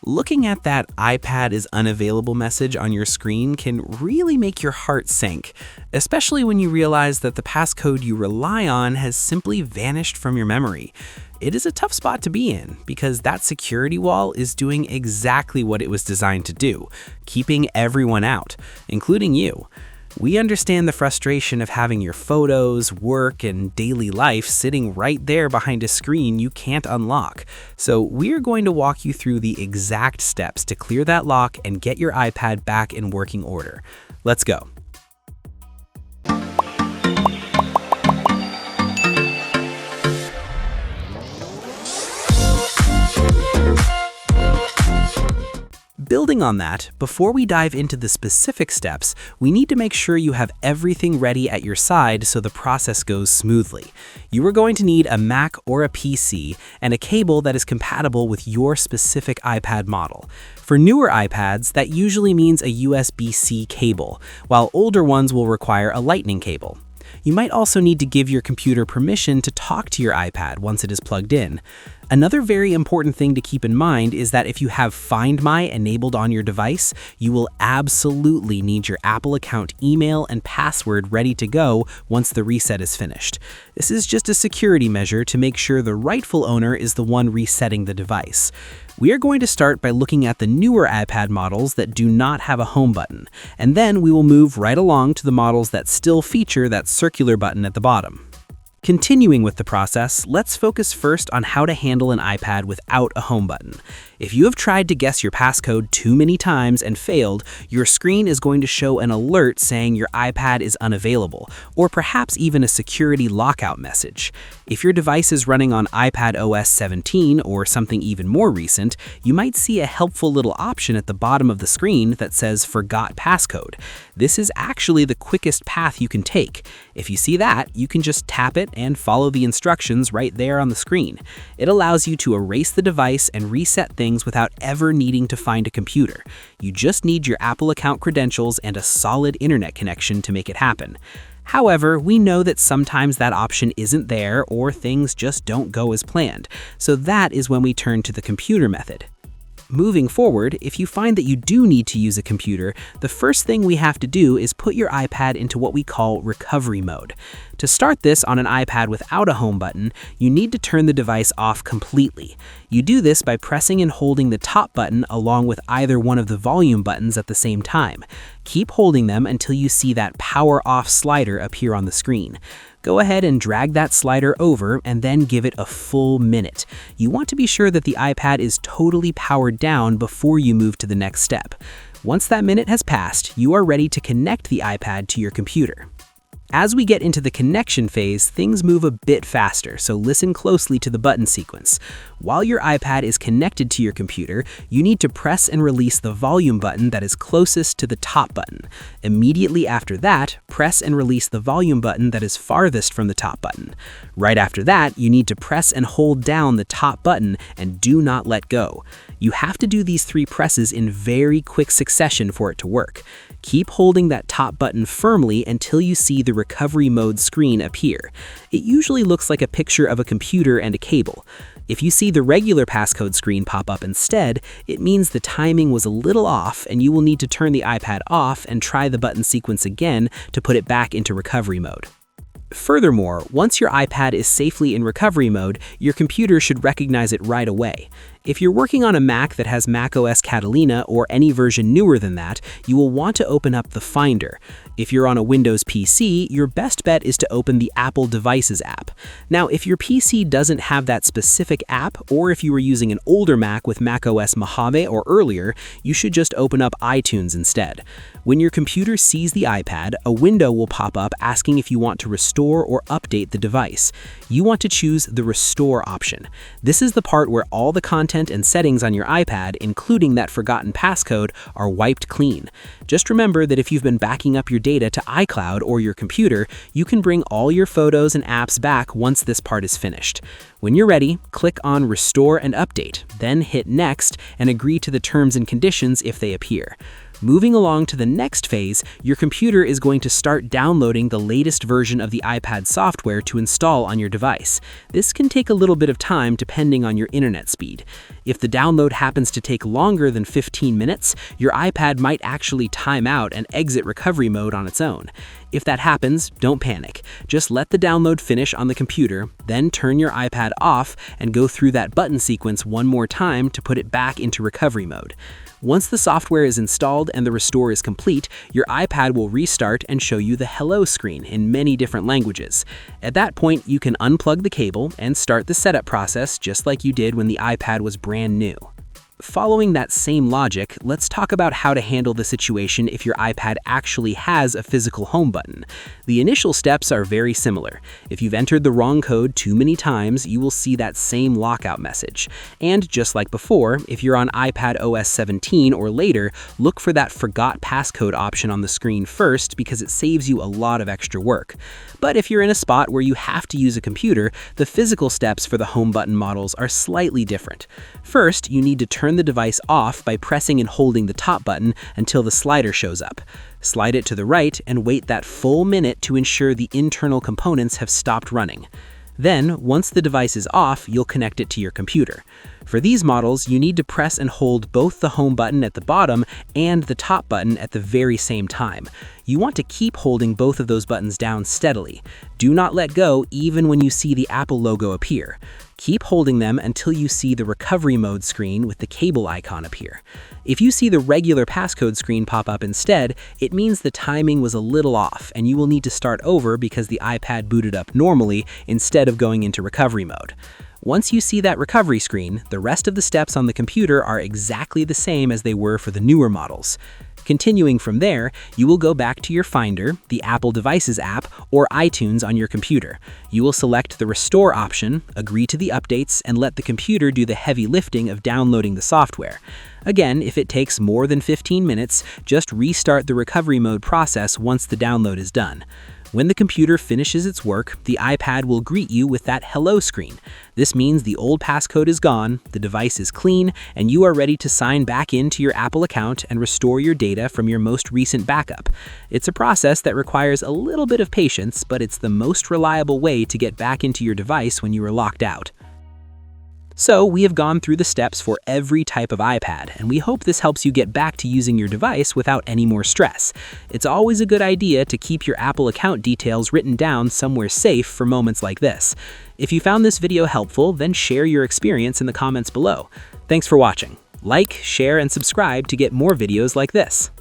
Looking at that iPad is unavailable message on your screen can really make your heart sink, especially when you realize that the passcode you rely on has simply vanished from your memory. It is a tough spot to be in because that security wall is doing exactly what it was designed to do, keeping everyone out, including you. We understand the frustration of having your photos, work, and daily life sitting right there behind a screen you can't unlock. So we're going to walk you through the exact steps to clear that lock and get your iPad back in working order. Let's go. Building on that, before we dive into the specific steps, we need to make sure you have everything ready at your side so the process goes smoothly. You are going to need a Mac or a PC and a cable that is compatible with your specific iPad model. For newer iPads, that usually means a USB-C cable, while older ones will require a Lightning cable. You might also need to give your computer permission to talk to your iPad once it is plugged in. Another very important thing to keep in mind is that if you have Find My enabled on your device, you will absolutely need your Apple account email and password ready to go once the reset is finished. This is just a security measure to make sure the rightful owner is the one resetting the device. We are going to start by looking at the newer iPad models that do not have a home button, and then we will move right along to the models that still feature that circular button at the bottom. Continuing with the process, let's focus first on how to handle an iPad without a home button. If you have tried to guess your passcode too many times and failed, your screen is going to show an alert saying your iPad is unavailable, or perhaps even a security lockout message. If your device is running on iPadOS 17 or something even more recent, you might see a helpful little option at the bottom of the screen that says Forgot Passcode. This is actually the quickest path you can take. If you see that, you can just tap it and follow the instructions right there on the screen. It allows you to erase the device and reset things without ever needing to find a computer. You just need your Apple account credentials and a solid internet connection to make it happen. However, we know that sometimes that option isn't there or things just don't go as planned, so that is when we turn to the computer method. Moving forward, if you find that you do need to use a computer, the first thing we have to do is put your iPad into what we call recovery mode. To start this on an iPad without a home button, you need to turn the device off completely. You do this by pressing and holding the top button along with either one of the volume buttons at the same time. Keep holding them until you see that power off slider appear on the screen. Go ahead and drag that slider over and then give it a full minute. You want to be sure that the iPad is totally powered down before you move to the next step. Once that minute has passed, you are ready to connect the iPad to your computer. As we get into the connection phase, things move a bit faster, so listen closely to the button sequence. While your iPad is connected to your computer, you need to press and release the volume button that is closest to the top button. Immediately after that, press and release the volume button that is farthest from the top button. Right after that, you need to press and hold down the top button and do not let go. You have to do these 3 presses in very quick succession for it to work. Keep holding that top button firmly until you see the recovery mode screen appear. It usually looks like a picture of a computer and a cable. If you see the regular passcode screen pop up instead, it means the timing was a little off and you will need to turn the iPad off and try the button sequence again to put it back into recovery mode. Furthermore, once your iPad is safely in recovery mode, your computer should recognize it right away. If you're working on a Mac that has macOS Catalina or any version newer than that, you will want to open up the Finder. If you're on a Windows PC, your best bet is to open the Apple Devices app. Now, if your PC doesn't have that specific app, or if you were using an older Mac with macOS Mojave or earlier, you should just open up iTunes instead. When your computer sees the iPad, a window will pop up asking if you want to restore or update the device. You want to choose the Restore option. This is the part where all the content and settings on your iPad, including that forgotten passcode, are wiped clean. Just remember that if you've been backing up your data to iCloud or your computer, you can bring all your photos and apps back once this part is finished. When you're ready, click on Restore and Update, then hit Next and agree to the terms and conditions if they appear. Moving along to the next phase, your computer is going to start downloading the latest version of the iPad software to install on your device. This can take a little bit of time depending on your internet speed. If the download happens to take longer than 15 minutes, your iPad might actually time out and exit recovery mode on its own. If that happens, don't panic. Just let the download finish on the computer, then turn your iPad off and go through that button sequence one more time to put it back into recovery mode. Once the software is installed and the restore is complete, your iPad will restart and show you the hello screen in many different languages. At that point, you can unplug the cable and start the setup process just like you did when the iPad was brand new. Following that same logic, let's talk about how to handle the situation if your iPad actually has a physical home button. The initial steps are very similar. If you've entered the wrong code too many times, you will see that same lockout message. And just like before, if you're on iPadOS 17 or later, look for that Forgot Passcode option on the screen first because it saves you a lot of extra work. But if you're in a spot where you have to use a computer, the physical steps for the home button models are slightly different. First, you need to turn the device off by pressing and holding the top button until the slider shows up. Slide it to the right and wait that full minute to ensure the internal components have stopped running. Then, once the device is off, you'll connect it to your computer. For these models, you need to press and hold both the home button at the bottom and the top button at the very same time. You want to keep holding both of those buttons down steadily. Do not let go even when you see the Apple logo appear. Keep holding them until you see the recovery mode screen with the cable icon appear. If you see the regular passcode screen pop up instead, it means the timing was a little off and you will need to start over because the iPad booted up normally instead of going into recovery mode. Once you see that recovery screen, the rest of the steps on the computer are exactly the same as they were for the newer models. Continuing from there, you will go back to your Finder, the Apple Devices app, or iTunes on your computer. You will select the Restore option, agree to the updates, and let the computer do the heavy lifting of downloading the software. Again, if it takes more than 15 minutes, just restart the recovery mode process once the download is done. When the computer finishes its work, the iPad will greet you with that hello screen. This means the old passcode is gone, the device is clean, and you are ready to sign back into your Apple account and restore your data from your most recent backup. It's a process that requires a little bit of patience, but it's the most reliable way to get back into your device when you are locked out. So we have gone through the steps for every type of iPad, and we hope this helps you get back to using your device without any more stress. It's always a good idea to keep your Apple account details written down somewhere safe for moments like this. If you found this video helpful, then share your experience in the comments below. Thanks for watching. Like, share, and subscribe to get more videos like this.